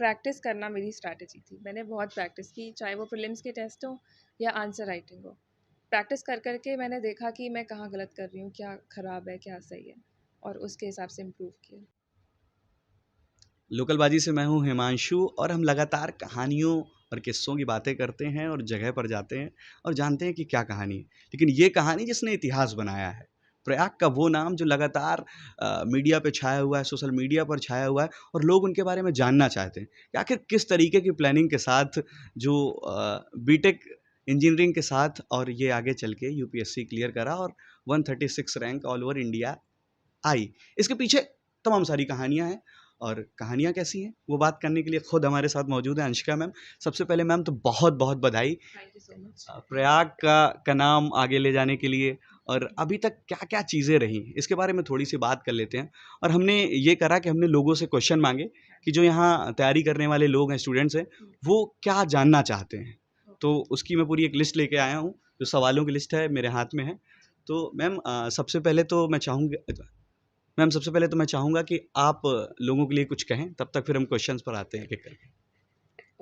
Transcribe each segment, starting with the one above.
Practice करना मेरी strategy थी। मैंने बहुत प्रैक्टिस की, चाहे वो प्रीलिम्स के टेस्ट हो या आंसर राइटिंग हो। प्रैक्टिस कर कर के मैंने देखा कि मैं कहाँ गलत कर रही हूँ, क्या ख़राब है, क्या सही है, और उसके हिसाब से इम्प्रूव किया। लोकलबाजी से मैं हूँ हिमांशु और हम लगातार कहानियों और किस्सों की बातें करते हैं और जगह पर जाते हैं और जानते हैं कि क्या कहानी है। लेकिन ये कहानी जिसने इतिहास बनाया है, प्रयाग का वो नाम जो लगातार मीडिया पे छाया हुआ है, सोशल मीडिया पर छाया हुआ है और लोग उनके बारे में जानना चाहते हैं कि आखिर किस तरीके की प्लानिंग के साथ जो बीटेक इंजीनियरिंग के साथ और ये आगे चल के यूपीएससी क्लियर करा और 136 rank all over India I. इसके पीछे तमाम सारी कहानियाँ हैं और कहानियाँ कैसी हैं वो बात करने के लिए खुद हमारे साथ मौजूद है अंशिका मैम। सबसे पहले मैम तो बहुत बहुत बधाई thank you so much. Prayag का नाम आगे ले जाने के लिए। और अभी तक क्या क्या चीज़ें रही इसके बारे में थोड़ी सी बात कर लेते हैं। और हमने ये करा कि हमने लोगों से क्वेश्चन मांगे कि जो यहाँ तैयारी करने वाले लोग हैं, स्टूडेंट्स हैं, वो क्या जानना चाहते हैं। तो उसकी मैं पूरी एक लिस्ट लेके आया हूँ, जो सवालों की लिस्ट है मेरे हाथ में है। तो मैम सबसे पहले तो मैं चाहूँगा कि आप लोगों के लिए कुछ कहें, तब तक फिर हम क्वेश्चंस पर आते हैं एक-एक करके।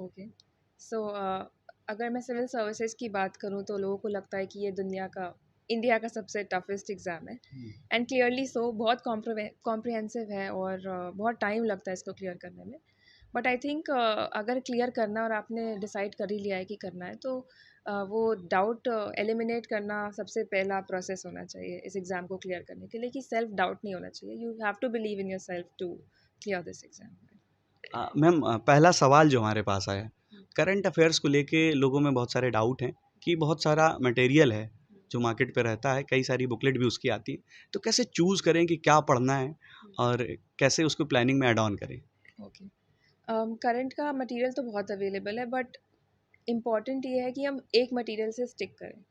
ओके, सो अगर मैं सिविल सर्विसेज की बात करूँ तो लोगों को लगता है कि ये इंडिया का सबसे टफेस्ट एग्ज़ाम है, एंड क्लियरली सो बहुत कॉम्प्रिहेंसिव है और बहुत टाइम लगता है इसको क्लियर करने में। बट आई थिंक अगर क्लियर करना और आपने डिसाइड कर ही लिया है कि करना है, तो वो डाउट एलिमिनेट करना सबसे पहला प्रोसेस होना चाहिए इस एग्ज़ाम को क्लियर करने के लिए, कि सेल्फ डाउट नहीं होना चाहिए। You have to believe in yourself to clear this exam. Ma'am पहला सवाल जो हमारे पास आया है, करंट अफेयर्स को लेके लोगों में बहुत सारे डाउट हैं कि बहुत सारा मटेरियल है जो मार्केट पे रहता है, कई सारी बुकलेट भी उसकी आती है। तो कैसे चूज़ करें कि क्या पढ़ना है और कैसे उसको प्लानिंग में ऐड ऑन करें? ओके, करंट का मटेरियल तो बहुत अवेलेबल है, बट इम्पॉर्टेंट ये है कि हम एक मटेरियल से स्टिक करें,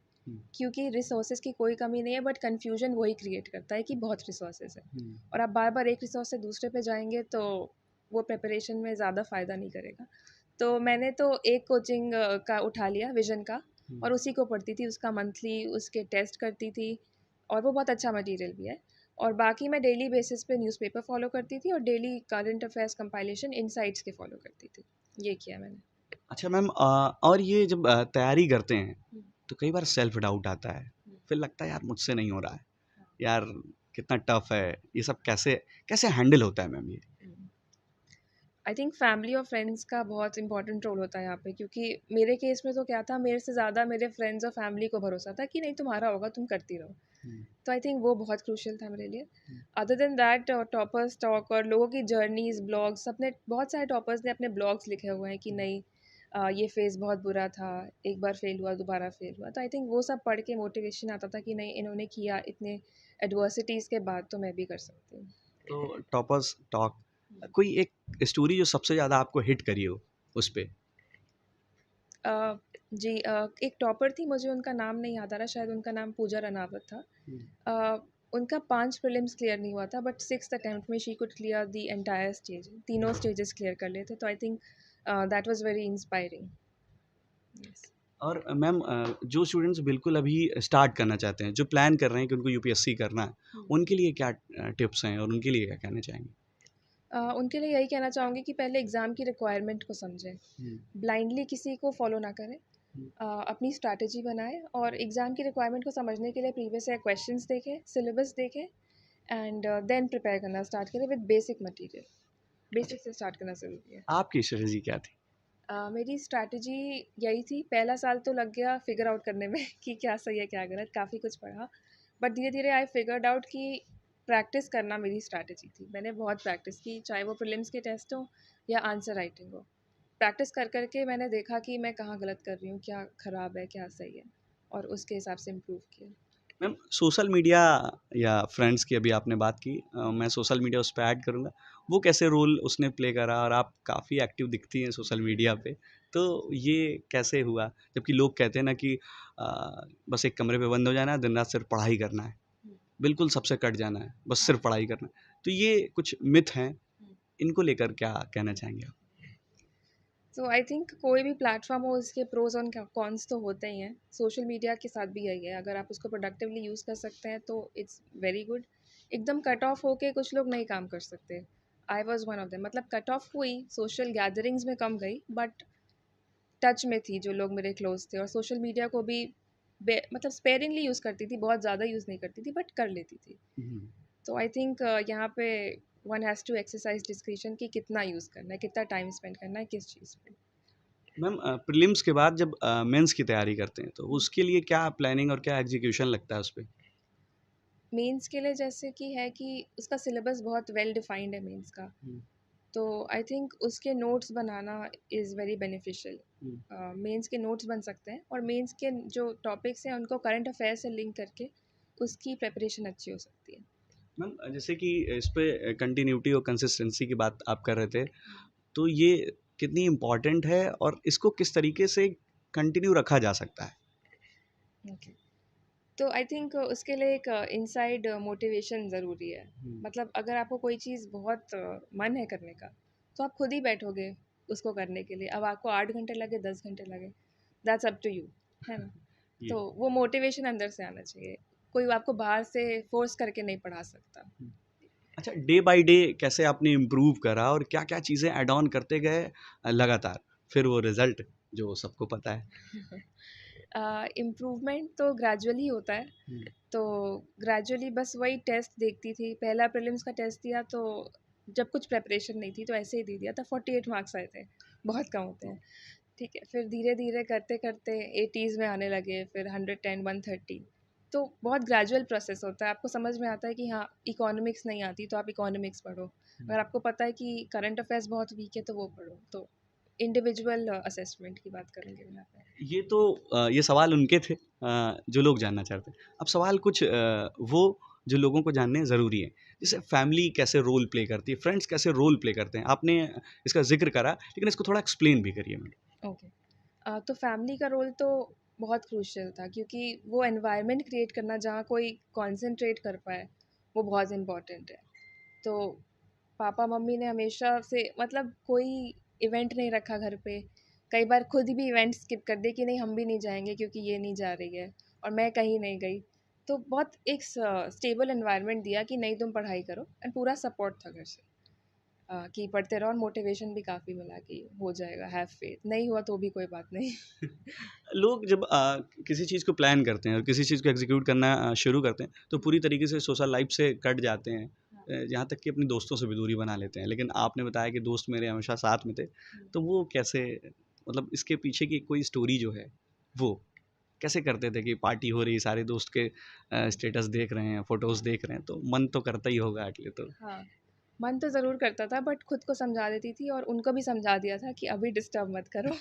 क्योंकि रिसोर्सेज की कोई कमी नहीं है, बट कन्फ्यूजन वही क्रिएट करता है कि बहुत रिसोर्सेज है, और आप बार बार एक रिसोर्स से दूसरे पे जाएंगे तो वो प्रिपरेशन में ज़्यादा फ़ायदा नहीं करेगा। तो मैंने तो एक कोचिंग का उठा लिया, विजन का, और उसी को पढ़ती थी, उसका मंथली उसके टेस्ट करती थी, और वो बहुत अच्छा मटेरियल भी है। और बाकी मैं डेली बेसिस पे न्यूज़पेपर फॉलो करती थी और daily current affairs compilation insights के फॉलो करती थी। ये किया मैंने। अच्छा मैम, और ये जब तैयारी करते हैं तो कई बार सेल्फ डाउट आता है, फिर लगता है यार मुझसे नहीं हो रहा है, यार कितना टफ है, ये सब कैसे कैसे हैंडल होता है मैम ये? आई थिंक फैमिली और फ्रेंड्स का बहुत इंपॉर्टेंट रोल होता है यहाँ पे, क्योंकि मेरे केस में तो क्या था, मेरे से ज़्यादा मेरे फ्रेंड्स और फैमिली को भरोसा था कि नहीं तुम्हारा होगा, तुम करती रहो। तो आई थिंक वो बहुत क्रूशियल था मेरे लिए। Other than that, toppers talk और लोगों की जर्नीज, ब्लॉग्स, अपने बहुत सारे टॉपर्स ने अपने ब्लॉग्स लिखे हुए हैं कि नहीं, ये फेज़ बहुत बुरा था, एक बार फेल हुआ, दोबारा फेल हुआ। तो आई थिंक वो सब पढ़ के मोटिवेशन आता था कि नहीं, इन्होंने किया इतने एडवर्सिटीज़ के बाद, तो मैं भी कर सकती हूँ। तो टॉपर्स टॉक, कोई एक स्टोरी जो सबसे ज़्यादा आपको हिट करी हो उस पे? अ, जी, एक टॉपर थी, मुझे उनका नाम नहीं याद आ रहा, शायद उनका नाम पूजा रनावत था। उनका 5 प्रीलिम्स क्लियर नहीं हुआ था, बट 6th अटेम्प्ट में she could clear the entire stage, तीनों स्टेजेस क्लियर कर लिए थे। तो I think that was very inspiring. Yes. और मैम जो स्टूडेंट्स बिल्कुल अभी स्टार्ट करना चाहते हैं, जो प्लान कर रहे हैं कि उनको यूपीएससी करना है, उनके लिए क्या टिप्स हैं और उनके लिए क्या कहना चाहेंगे? उनके लिए यही कहना चाहूँगी कि पहले एग्ज़ाम की रिक्वायरमेंट को समझें, ब्लाइंडली किसी को फॉलो ना करें, अपनी स्ट्रैटेजी बनाएं, और एग्ज़ाम की रिक्वायरमेंट को समझने के लिए प्रीवियस ईयर क्वेश्चंस देखें, सिलेबस देखें, एंड देन प्रिपेयर करना स्टार्ट करें विद बेसिक मटेरियल। अच्छा, बेसिक से स्टार्ट करना ज़रूरी है। आपकी स्ट्रेटजी क्या थी? मेरी स्ट्रैटेजी यही थी, पहला साल तो लग गया फिगर आउट करने में कि क्या सही है क्या गलत, काफ़ी कुछ पढ़ा, बट धीरे धीरे आई फिगर्ड आउट कि प्रैक्टिस करना मेरी स्ट्रैटेजी थी। मैंने बहुत प्रैक्टिस की, चाहे वो प्रीलिम्स के टेस्ट हो या आंसर राइटिंग हो। प्रैक्टिस कर कर के मैंने देखा कि मैं कहाँ गलत कर रही हूँ, क्या ख़राब है, क्या सही है, और उसके हिसाब से इम्प्रूव किया। मैम सोशल मीडिया या फ्रेंड्स की अभी आपने बात की, मैं सोशल मीडिया उस पे ऐड करूँगा, वो कैसे रोल उसने प्ले करा? और आप काफ़ी एक्टिव दिखती हैं सोशल मीडिया पे, तो ये कैसे हुआ? जबकि लोग कहते हैं ना कि अ, बस एक कमरे पे बंद हो जाना है, दिन रात सिर्फ पढ़ाई करना है, बिल्कुल सबसे कट जाना है, बस सिर्फ पढ़ाई करना है। तो ये कुछ मिथ हैं, इनको लेकर क्या कहना चाहेंगे आप? सो आई थिंक कोई भी प्लेटफॉर्म हो, इसके प्रोज और कॉन्स तो होते ही हैं। सोशल मीडिया के साथ भी यही है, अगर आप उसको प्रोडक्टिवली यूज़ कर सकते हैं तो इट्स वेरी गुड। एकदम कट ऑफ होके कुछ लोग नहीं काम कर सकते। I was one of them. मतलब कट ऑफ हुई, सोशल गैदरिंग्स में कम गई, बट टच में थी जो लोग मेरे क्लोज थे, और सोशल मीडिया को भी मतलब स्पेयरिंगली यूज़ करती थी, बहुत ज़्यादा यूज़ नहीं करती थी, बट कर लेती थी। तो आई थिंक यहाँ पे one has to exercise discretion कि कितना यूज़ करना है, कितना टाइम स्पेंड करना है किस चीज़ पे। मैम प्रीलिम्स के बाद जब मेंस की तैयारी करते हैं तो उसके लिए क्या प्लानिंग और क्या एग्जीक्यूशन लगता है उस पे? मेंस के लिए जैसे कि है कि उसका सिलेबस बहुत वेल डिफाइंड है मेंस का, तो आई थिंक उसके नोट्स बनाना इज़ वेरी बेनिफिशियल। मेंस के नोट्स बन सकते हैं, और मेंस के जो टॉपिक्स हैं उनको करंट अफेयर से लिंक करके उसकी प्रिपरेशन अच्छी हो सकती है। मैम जैसे कि इस पे कंटिन्यूटी और कंसिस्टेंसी की बात आप कर रहे थे, तो ये कितनी इम्पोर्टेंट है और इसको किस तरीके से कंटिन्यू रखा जा सकता है? ओके, तो आई थिंक उसके लिए एक इनसाइड मोटिवेशन ज़रूरी है। मतलब अगर आपको कोई चीज़ बहुत मन है करने का, तो आप खुद ही बैठोगे उसको करने के लिए। अब आपको 8 घंटे लगे, 10 घंटे लगे, दैट्स अप टू यू, है ना? ये तो वो मोटिवेशन अंदर से आना चाहिए, कोई आपको बाहर से फोर्स करके नहीं पढ़ा सकता। अच्छा, डे बाय डे कैसे आपने इम्प्रूव करा और क्या-क्या चीज़ें ऐड ऑन करते गए लगातार? फिर वो रिज़ल्ट जो सबको पता है। इम्प्रूवमेंट तो ग्रेजुअली होता है, तो ग्रेजुअली बस वही टेस्ट देखती थी। पहला प्रीलिम्स का टेस्ट दिया तो जब कुछ प्रिपरेशन नहीं थी तो ऐसे ही दे दिया था, 48 मार्क्स आए थे, बहुत कम होते हैं। ठीक है, फिर धीरे धीरे करते करते 80s में आने लगे, फिर 110, 130। तो बहुत ग्रेजुअल प्रोसेस होता है। आपको समझ में आता है कि हाँ, इकोनॉमिक्स नहीं आती तो आप इकोनॉमिक्स पढ़ो, अगर आपको पता है कि करंट अफेयर्स बहुत वीक है तो वो पढ़ो। तो इंडिविजुअल असेसमेंट की बात करेंगे यहाँ पे। ये तो ये सवाल उनके थे जो लोग जानना चाहते हैं। अब सवाल कुछ वो जो लोगों को जानने ज़रूरी है। जैसे फैमिली कैसे रोल प्ले करती है, फ्रेंड्स कैसे रोल प्ले करते हैं? आपने इसका ज़िक्र करा, लेकिन इसको थोड़ा एक्सप्लेन भी करिए मैम। ओके, तो फैमिली का रोल तो बहुत क्रूशियल था, क्योंकि वो एनवायरनमेंट क्रिएट करना जहाँ कोई कॉन्सेंट्रेट कर पाए, वो बहुत इम्पॉर्टेंट है। तो पापा मम्मी ने हमेशा से मतलब कोई इवेंट नहीं रखा घर पे। कई बार खुद भी इवेंट स्किप कर दिए कि नहीं हम भी नहीं जाएंगे क्योंकि ये नहीं जा रही है, और मैं कहीं नहीं गई। तो बहुत एक स्टेबल एनवायरनमेंट दिया कि नहीं तुम पढ़ाई करो, एंड पूरा सपोर्ट था घर से कि पढ़ते रहो, और मोटिवेशन भी काफ़ी मिला कि हो जाएगा, हैव फेथ, नहीं हुआ तो भी कोई बात नहीं। लोग जब किसी चीज़ को प्लान करते हैं और किसी चीज़ को एग्जीक्यूट करना शुरू करते हैं, तो पूरी तरीके से सोशल लाइफ से कट जाते हैं। यहाँ तक कि अपने दोस्तों से भी दूरी बना लेते हैं। लेकिन आपने बताया कि दोस्त मेरे हमेशा साथ में थे, तो वो कैसे, मतलब इसके पीछे की कोई स्टोरी जो है, वो कैसे करते थे कि पार्टी हो रही, सारे दोस्त के स्टेटस देख रहे हैं, फ़ोटोज़ देख रहे हैं, तो मन तो करता ही होगा एटलीस्ट तो। हाँ, मन तो ज़रूर करता था, बट खुद को समझा देती थी, और उनको भी समझा दिया था कि अभी डिस्टर्ब मत करो।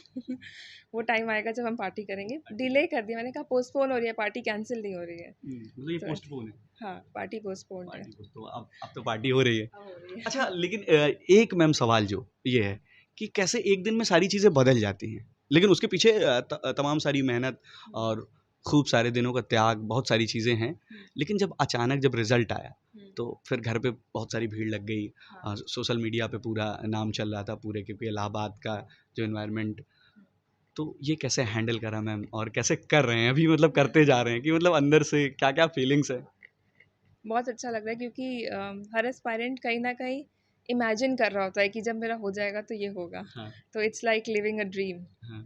वो टाइम आएगा जब हम पार्टी करेंगे। डिले कर दिया, मैंने कहा पोस्टपोन हो रही है पार्टी, कैंसिल नहीं हो रही है। मतलब ये तो पोस्टपोन है। हाँ, पार्टी पोस्टपोन्ड है। पार्टी को तो अब तो पार्टी हो रही है। अब हो रही है। अच्छा, लेकिन एक मैम सवाल जो ये है कि कैसे एक दिन में सारी चीज़ें बदल जाती हैं, लेकिन उसके पीछे तमाम सारी मेहनत और खूब सारे दिनों का त्याग, बहुत सारी चीज़ें हैं। लेकिन जब अचानक जब रिज़ल्ट आया, तो फिर घर पे बहुत सारी भीड़ लग गई। सोशल मीडिया पे पूरा नाम चल रहा था पूरे, क्योंकि इलाहाबाद का जो एनवायरनमेंट, तो ये कैसे हैंडल करा मैम और कैसे कर रहे हैं अभी, मतलब करते जा रहे हैं कि मतलब अंदर से क्या-क्या फीलिंग्स है? बहुत अच्छा लग रहा है, क्योंकि हर एस्पायरेंट कहीं न कहीं इमेजिन कर रहा होता है कि जब मेरा हो जाएगा तो ये होगा। हाँ, तो it's like living a dream. हाँ।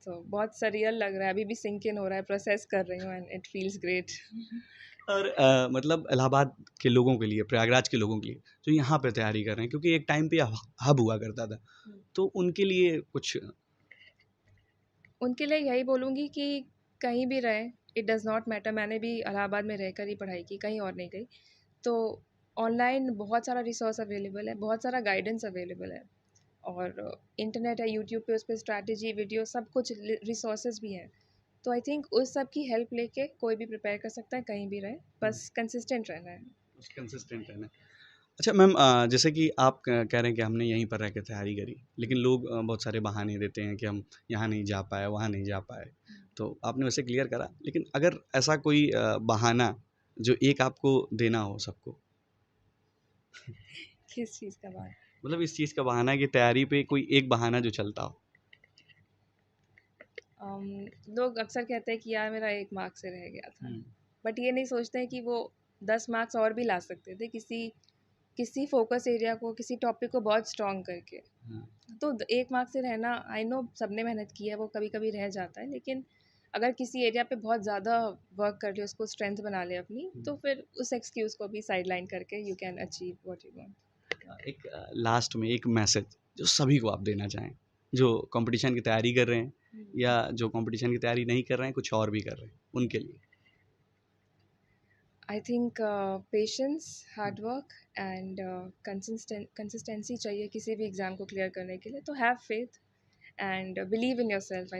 तो बहुत सरियल लग रहा है, अभी भी सिंक इन हो रहा है, प्रोसेस कर रही हूँ, एंड इट फील्स ग्रेट। और मतलब इलाहाबाद के लोगों के लिए, प्रयागराज के लोगों के लिए जो यहाँ पे तैयारी कर रहे हैं, क्योंकि एक टाइम पे हब हुआ करता था, तो उनके लिए कुछ। उनके लिए यही बोलूँगी कि कहीं भी रहें, इट डज़ नॉट मैटर। मैंने भी इलाहाबाद में रहकर ही पढ़ाई की, कहीं और नहीं गई। तो ऑनलाइन बहुत सारा रिसोर्स अवेलेबल है, बहुत सारा गाइडेंस अवेलेबल है, और इंटरनेट है, यूट्यूब पे उस पे स्ट्रैटेजी वीडियो सब कुछ रिसोर्सेज भी हैं। तो आई थिंक उस सब की हेल्प लेके कोई भी प्रिपेयर कर सकता है, कहीं भी रहे, बस कंसिस्टेंट रहना है। कंसिस्टेंट रहना। अच्छा मैम, जैसे कि आप कह रहे हैं कि हमने यहीं पर रह के तैयारी करी, लेकिन लोग बहुत सारे बहाने देते हैं कि हम यहाँ नहीं जा पाए, वहाँ नहीं जा पाए, तो आपने वैसे क्लियर करा, लेकिन अगर ऐसा कोई बहाना जो एक आपको देना हो सबको, किस चीज़ का बात? मतलब इस चीज़ का बहाना कि तैयारी पे कोई एक बहाना जो चलता हो। अम, लोग अक्सर कहते हैं कि यार मेरा 1 मार्क्स से रह गया था, बट ये नहीं सोचते हैं कि वो 10 मार्क्स और भी ला सकते थे किसी किसी फोकस एरिया को, किसी टॉपिक को बहुत स्ट्रॉन्ग करके। हाँ। तो 1 मार्क्स से रहना, आई नो सबने मेहनत की है, वो कभी-कभी रह जाता है, लेकिन अगर किसी एरिया पे बहुत ज़्यादा वर्क कर ले, उसको स्ट्रेंथ बना ले अपनी, तो फिर उस एक्सक्यूज़ को भी साइडलाइन करके you can achieve what you want. एक लास्ट में एक मैसेज जो सभी को आप देना चाहें, जो कंपटीशन की तैयारी कर रहे हैं या जो कंपटीशन की तैयारी नहीं कर रहे हैं, कुछ और भी कर रहे हैं, उनके लिए? I think patience, hard work and consistency चाहिए किसी भी एग्ज़ाम को क्लियर करने के लिए, तो have faith and believe in yourself.